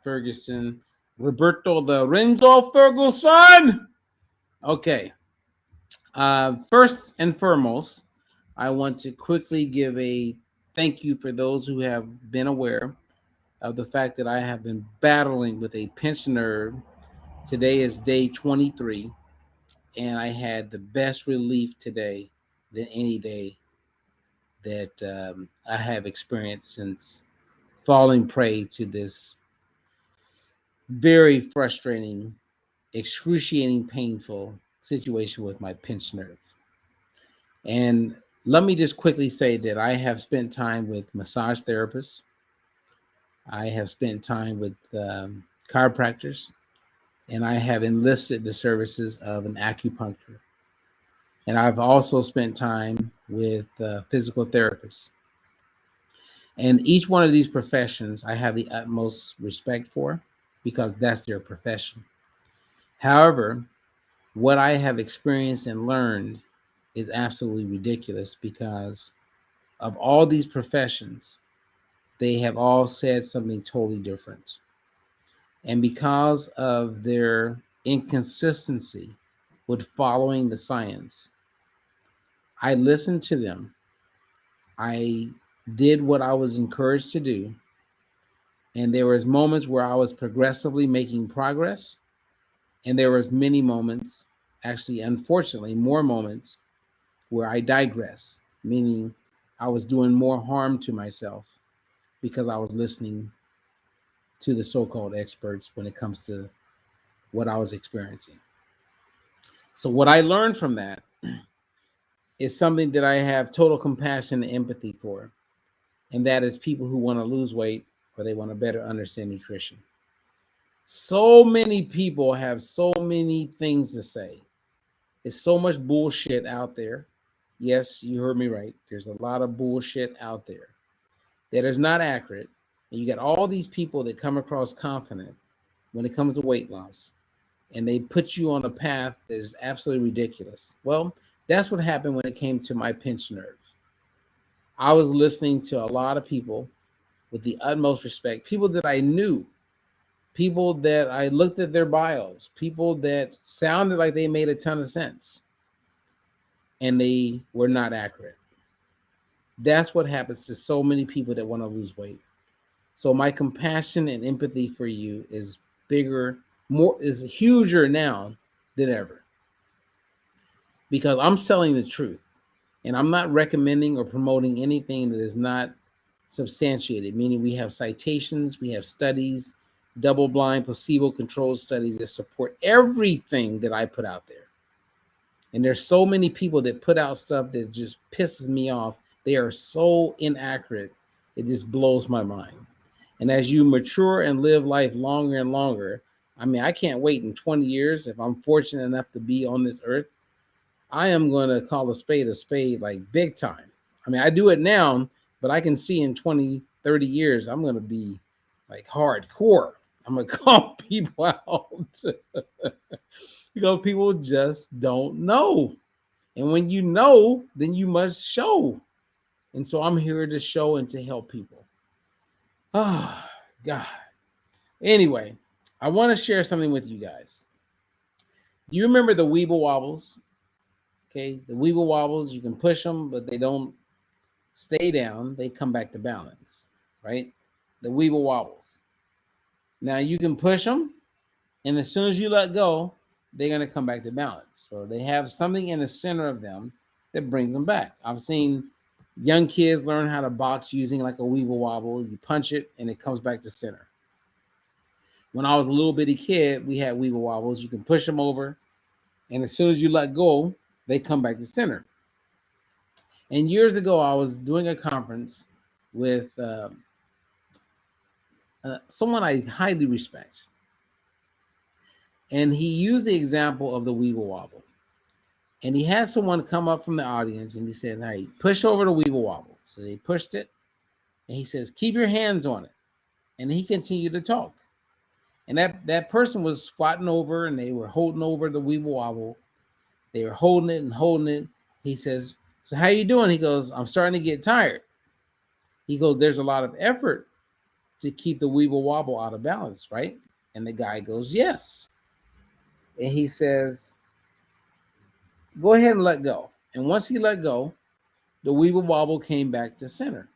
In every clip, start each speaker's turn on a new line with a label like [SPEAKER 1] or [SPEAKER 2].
[SPEAKER 1] Ferguson, Roberto Lorenzo Ferguson. Okay. First and foremost, I want to quickly give a thank you for those who have been aware of the fact that I have been battling with a pinched nerve. Today is day 23, and I had the best relief today than any day that I have experienced since falling prey to this very frustrating, excruciating, painful situation with my pinched nerve. And let me just quickly say that I have spent time with massage therapists. I have spent time with chiropractors, and I have enlisted the services of an acupuncturist. And I've also spent time with physical therapists. And each one of these professions I have the utmost respect for because that's their profession. However, what I have experienced and learned is absolutely ridiculous because of all these professions, they have all said something totally different. And because of their inconsistency with following the science, I listened to them. I did what I was encouraged to do. And there was moments where I was progressively making progress. And there was many moments, actually, unfortunately, more moments where I digress, meaning I was doing more harm to myself because I was listening to the so-called experts when it comes to what I was experiencing. So what I learned from that is something that I have total compassion and empathy for, and that is people who want to lose weight or they want to better understand nutrition. So many people have so many things to say. There's so much bullshit out there. Yes, you heard me right. There's a lot of bullshit out there that is not accurate. And you got all these people that come across confident when it comes to weight loss, and they put you on a path that is absolutely ridiculous. Well, that's what happened when it came to my pinched nerve. I was listening to a lot of people with the utmost respect, people that I knew, people that I looked at their bios, people that sounded like they made a ton of sense, and they were not accurate. That's what happens to so many people that want to lose weight. So my compassion and empathy for you is bigger, more is huger now than ever. Because I'm selling the truth. And I'm not recommending or promoting anything that is not substantiated, meaning we have citations, we have studies, double-blind, placebo-controlled studies that support everything that I put out there. And there's so many people that put out stuff that just pisses me off. They are so inaccurate. It just blows my mind. And as you mature and live life longer and longer, I mean, I can't wait in 20 years, if I'm fortunate enough to be on this earth, I am going to call a spade like big time. I mean, I do it now, but I can see in 20, 30 years, I'm going to be like hardcore. I'm going to call people out because people just don't know. And when you know, then you must show. And so I'm here to show and to help people. Oh, God. Anyway, I want to share something with you guys. You remember the Weeble wobbles? Okay, the Weeble wobbles, you can push them, but they don't stay down. They come back to balance, right? The Weeble wobbles. Now you can push them, and as soon as you let go, they're going to come back to balance. So they have something in the center of them that brings them back. I've seen young kids learn how to box using like a Weeble wobble. You punch it, and it comes back to center. When I was a little bitty kid, we had Weeble wobbles. You can push them over, and as soon as you let go, they come back to center. And years ago, I was doing a conference with someone I highly respect. And he used the example of the Weeble wobble. And he had someone come up from the audience and he said, hey, push over the Weeble wobble. So they pushed it. And he says, keep your hands on it. And he continued to talk. And that person was squatting over and they were holding over the Weeble wobble. They were holding it and holding it. He says, so how you doing? He goes, I'm starting to get tired. He goes, there's a lot of effort to keep the Weeble wobble out of balance, right? And the guy goes, yes. And he says, go ahead and let go. And once he let go, the Weeble wobble came back to center.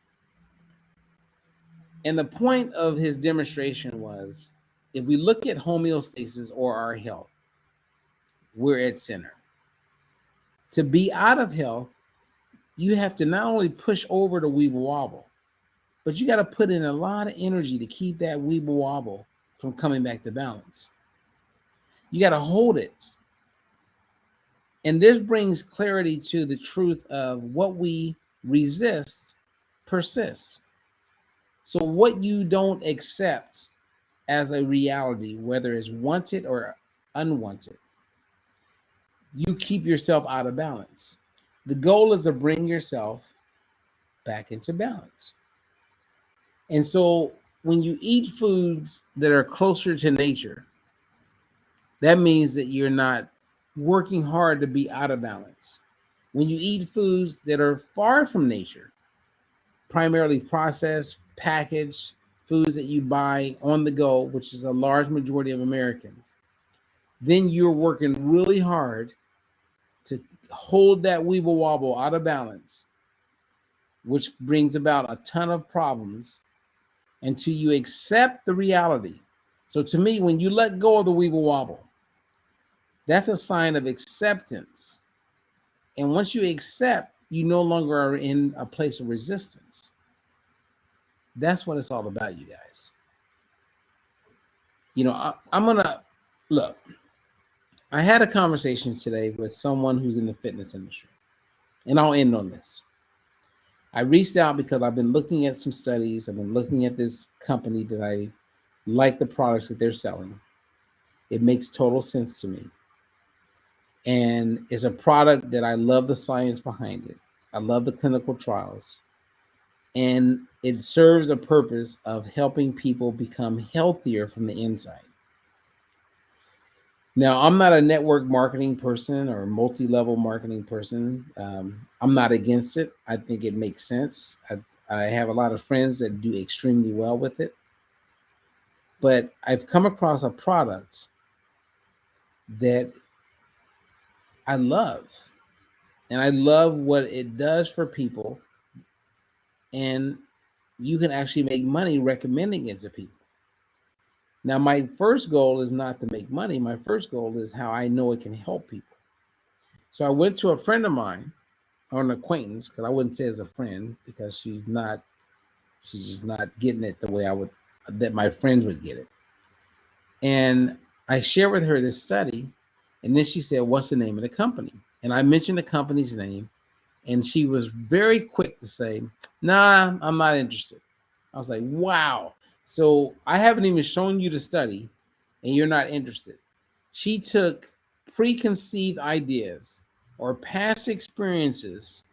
[SPEAKER 1] And the point of his demonstration was, if we look at homeostasis or our health, we're at center. To be out of health, you have to not only push over the Weeble wobble, but you got to put in a lot of energy to keep that Weeble wobble from coming back to balance. You got to hold it. And this brings clarity to the truth of what we resist persists. So what you don't accept as a reality, whether it's wanted or unwanted, you keep yourself out of balance. The goal is to bring yourself back into balance. And so when you eat foods that are closer to nature, that means that you're not working hard to be out of balance. When you eat foods that are far from nature, primarily processed, packaged, foods that you buy on the go, which is a large majority of Americans, then you're working really hard to hold that Weeble wobble out of balance, which brings about a ton of problems until you accept the reality. So to me, when you let go of the Weeble wobble, that's a sign of acceptance. And once you accept, you no longer are in a place of resistance. That's what it's all about, you guys. You know, I'm going to look. I had a conversation today with someone who's in the fitness industry, and I'll end on this. I reached out because I've been looking at some studies. I've been looking at this company that I like the products that they're selling. It makes total sense to me. And it's a product that I love the science behind it. I love the clinical trials. And it serves a purpose of helping people become healthier from the inside. Now, I'm not a network marketing person or multi-level marketing person. I'm not against it. I think it makes sense. I have a lot of friends that do extremely well with it. But I've come across a product that I love. And I love what it does for people. And you can actually make money recommending it to people. Now, my first goal is not to make money. My first goal is how I know it can help people. So I went to a friend of mine, or an acquaintance, because I wouldn't say as a friend, because she's just not getting it the way that my friends would get it. And I shared with her this study, and then she said, what's the name of the company? And I mentioned the company's name, and she was very quick to say, nah, I'm not interested. I was like, wow. So I haven't even shown you the study, and you're not interested. She took preconceived ideas or past experiences,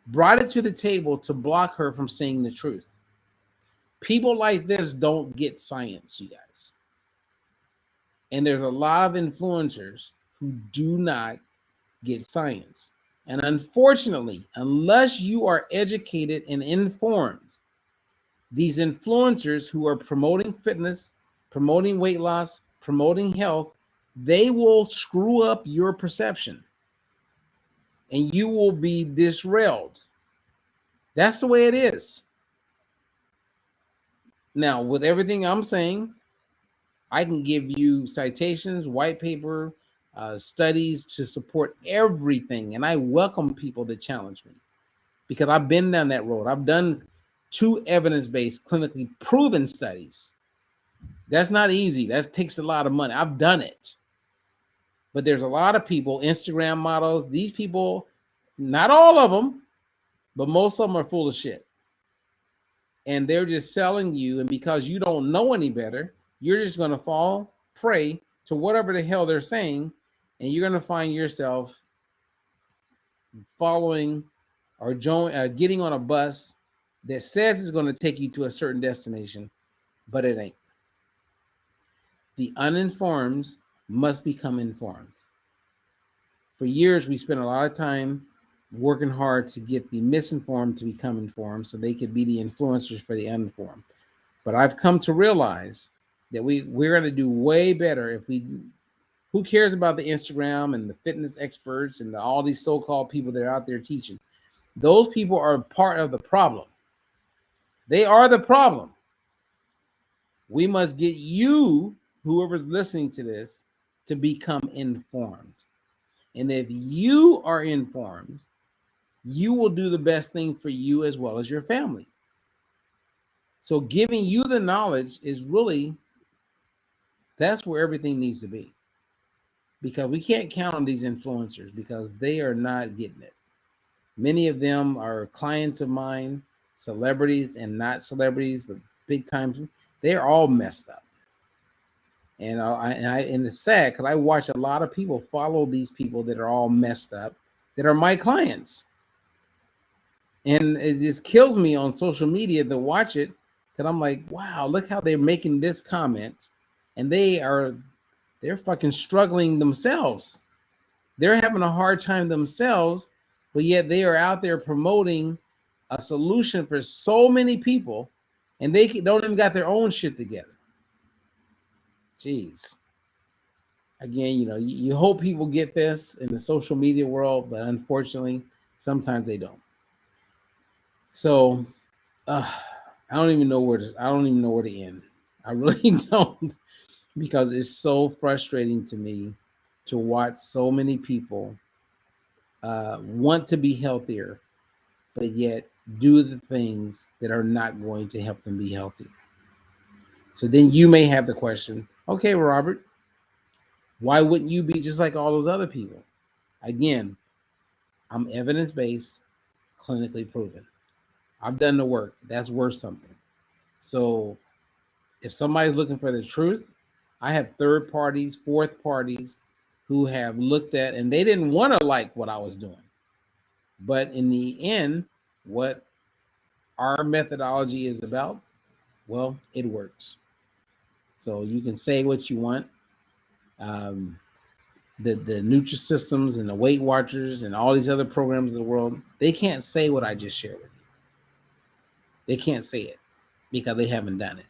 [SPEAKER 1] brought it to the table to block her from saying the truth. People like this don't get science, you guys. And there's a lot of influencers who do not get science. And unfortunately, unless you are educated and informed, these influencers who are promoting fitness, promoting weight loss, promoting health, they will screw up your perception and you will be disrailed. That's the way it is. Now, with everything I'm saying, I can give you citations, white paper, studies to support everything. And I welcome people to challenge me because I've been down that road. I've done 2 evidence-based, clinically proven studies. That's not easy. That takes a lot of money. I've done it. But there's a lot of people, Instagram models, these people, not all of them, but most of them are full of shit. And they're just selling you. And because you don't know any better, you're just going to fall prey to whatever the hell they're saying. And you're going to find yourself following or getting on a bus that says it's going to take you to a certain destination, but it ain't. The uninformed must become informed. For years, we spent a lot of time working hard to get the misinformed to become informed so they could be the influencers for the uninformed. But I've come to realize that we're going to do way better if we. Who cares about the Instagram and the fitness experts and all these so-called people that are out there teaching? Those people are part of the problem. They are the problem. We must get you, whoever's listening to this, to become informed. And if you are informed, you will do the best thing for you as well as your family. So giving you the knowledge is really, that's where everything needs to be. Because we can't count on these influencers because they are not getting it. Many of them are clients of mine, celebrities and not celebrities, but big time. They're all messed up. And it's sad because I watch a lot of people follow these people that are all messed up, that are my clients. And it just kills me on social media to watch it because I'm like, wow, look how they're making this comment, and they're fucking struggling themselves. They're having a hard time themselves, but yet they are out there promoting a solution for so many people, and they don't even got their own shit together. Jeez. Again, you hope people get this in the social media world, but unfortunately, sometimes they don't. So, I don't even know where to end. I really don't, because it's so frustrating to me to watch so many people want to be healthier, but yet do the things that are not going to help them be healthy. So then you may have the question, okay, Robert, why wouldn't you be just like all those other people? Again, I'm evidence-based, clinically proven. I've done the work. That's worth something. So if somebody's looking for the truth, I have third parties, fourth parties who have looked at, and they didn't want to like what I was doing. But in the end, what our methodology is about, well, it works. So you can say what you want. The Nutrisystems and the Weight Watchers and all these other programs in the world, they can't say what I just shared with you. They can't say it because they haven't done it.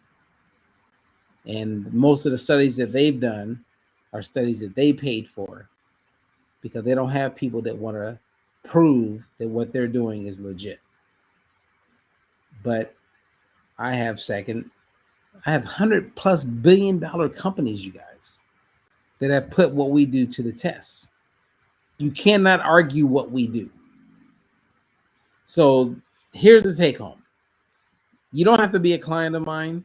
[SPEAKER 1] And most of the studies that they've done are studies that they paid for because they don't have people that want to prove that what they're doing is legit. But I have 100+ billion dollar companies, you guys, that have put what we do to the test. You cannot argue what we do. So here's the take home. You don't have to be a client of mine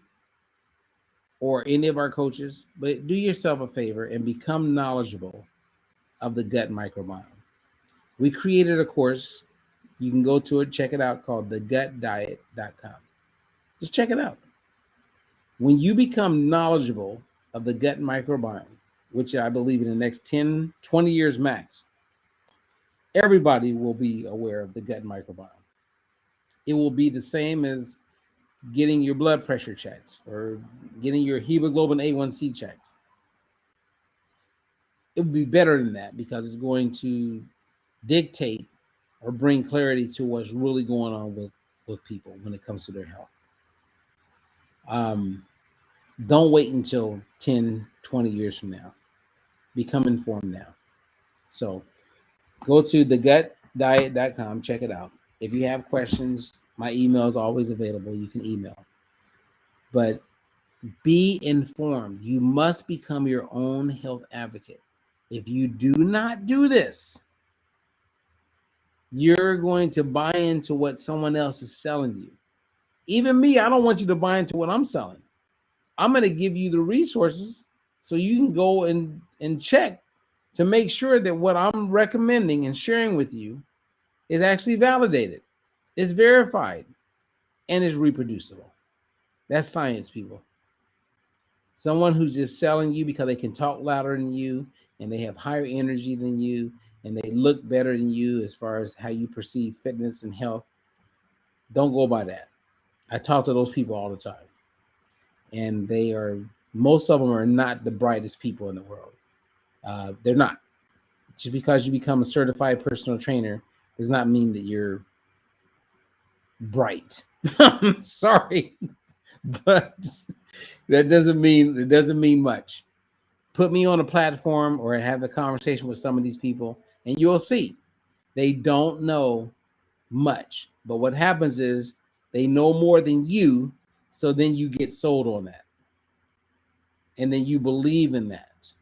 [SPEAKER 1] or any of our coaches, but do yourself a favor and become knowledgeable of the gut microbiome. We created a course. You can go to it, check it out, called thegutdiet.com. Just check it out. When you become knowledgeable of the gut microbiome, which I believe in the next 10, 20 years max, everybody will be aware of the gut microbiome. It will be the same as getting your blood pressure checked or getting your hemoglobin A1C checked. It would be better than that because it's going to dictate or bring clarity to what's really going on with people when it comes to their health. Don't wait until 10, 20 years from now. Become informed now. So go to thegutdiet.com, check it out. If you have questions, my email is always available. You can email. But be informed. You must become your own health advocate. If you do not do this, you're going to buy into what someone else is selling you. Even me, I don't want you to buy into what I'm selling. I'm going to give you the resources so you can go and check to make sure that what I'm recommending and sharing with you is actually validated, is verified, and is reproducible. That's science, people. Someone who's just selling you because they can talk louder than you and they have higher energy than you and they look better than you as far as how you perceive fitness and health, don't go by that. I talk to those people all the time. And most of them are not the brightest people in the world. They're not. Just because you become a certified personal trainer does not mean that you're bright. Sorry, but that doesn't mean much. Put me on a platform or have a conversation with some of these people, and you'll see they don't know much. But what happens is they know more than you, so then you get sold on that, and then you believe in that.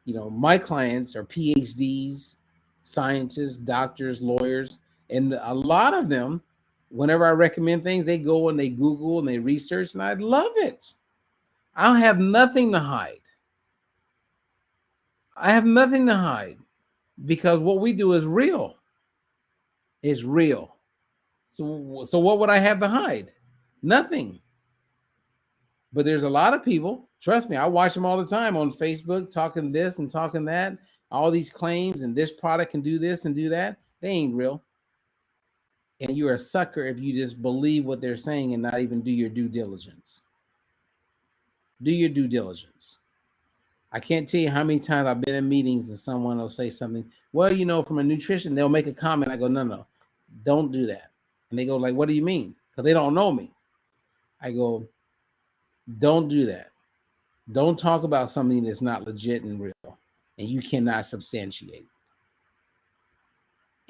[SPEAKER 1] My clients are PhDs, scientists, doctors, lawyers, and a lot of them, whenever I recommend things, they go and they Google and they research, and I love it. I don't have nothing to hide. I have nothing to hide because what we do is real. It's real. So what would I have to hide? Nothing. But there's a lot of people, trust me, I watch them all the time on Facebook talking this and talking that, all these claims, and this product can do this and do that. They ain't real. And you're a sucker if you just believe what they're saying and not even do your due diligence. Do your due diligence. I can't tell you how many times I've been in meetings and someone will say something, well, from a nutrition, they'll make a comment. I go, no, don't do that. And they go like, what do you mean? Because they don't know me. I go, don't do that. Don't talk about something that's not legit and real and you cannot substantiate.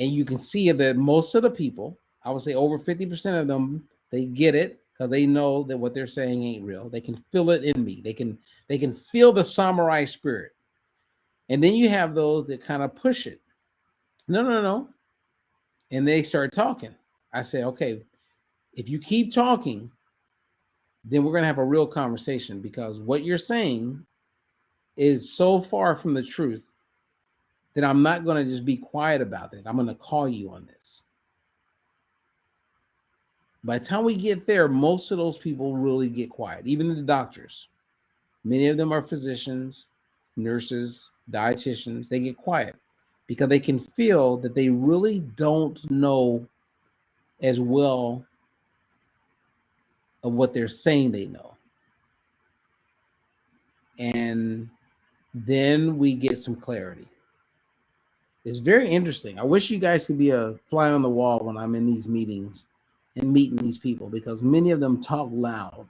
[SPEAKER 1] And you can see that most of the people, I would say over 50% of them, they get it because they know that what they're saying ain't real. They can feel it in me. They can feel the samurai spirit. And then you have those that kind of push it. No. And they start talking. I say, okay, if you keep talking, then we're going to have a real conversation because what you're saying is so far from the truth that I'm not going to just be quiet about it. I'm going to call you on this. By the time we get there, most of those people really get quiet, even the doctors. Many of them are physicians, nurses, dietitians. They get quiet because they can feel that they really don't know as well of what they're saying they know. And then we get some clarity. It's very interesting. I wish you guys could be a fly on the wall when I'm in these meetings and meeting these people because many of them talk loud.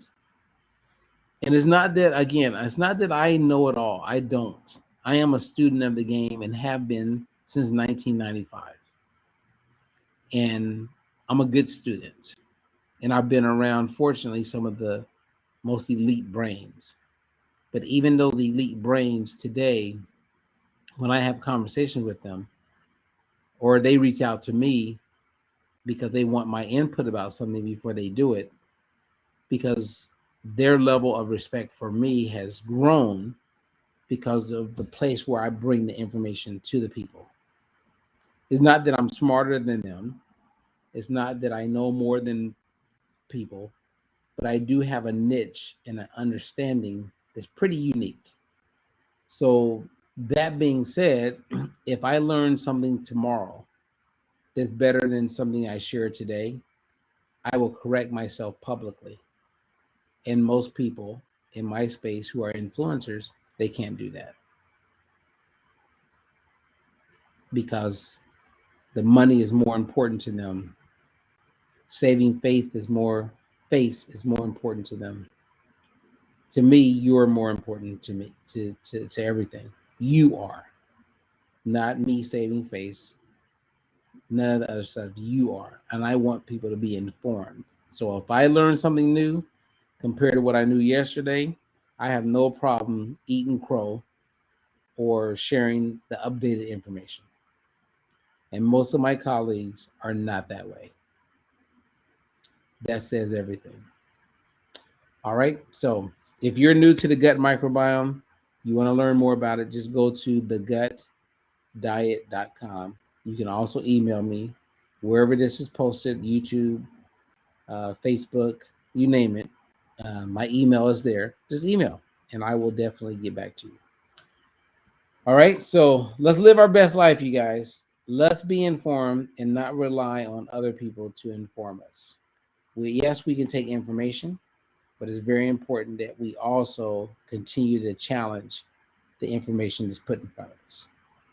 [SPEAKER 1] And it's not that, again, it's not that I know it all. I don't. I am a student of the game and have been since 1995. And I'm a good student. And I've been around, fortunately, some of the most elite brains. But even those elite brains today, when I have conversations with them, or they reach out to me because they want my input about something before they do it, because their level of respect for me has grown because of the place where I bring the information to the people. It's not that I'm smarter than them. It's not that I know more than people, but I do have a niche and an understanding that's pretty unique. So that being said, if I learn something tomorrow that's better than something I shared today, I will correct myself publicly. And most people in my space who are influencers, they can't do that because the money is more important to them. Saving face is more important to them. To me, you're more important to me, to everything. You are. Not me saving face, none of the other stuff. You are. And I want people to be informed. So if I learn something new compared to what I knew yesterday, I have no problem eating crow or sharing the updated information. And most of my colleagues are not that way. That says everything. All right. So if you're new to the gut microbiome, you want to learn more about it, just go to thegutdiet.com. You can also email me wherever this is posted, YouTube, Facebook, you name it. My email is there. Just email and I will definitely get back to you. All right. So let's live our best life, you guys. Let's be informed and not rely on other people to inform us. Yes, we can take information, but it's very important that we also continue to challenge the information that's put in front of us.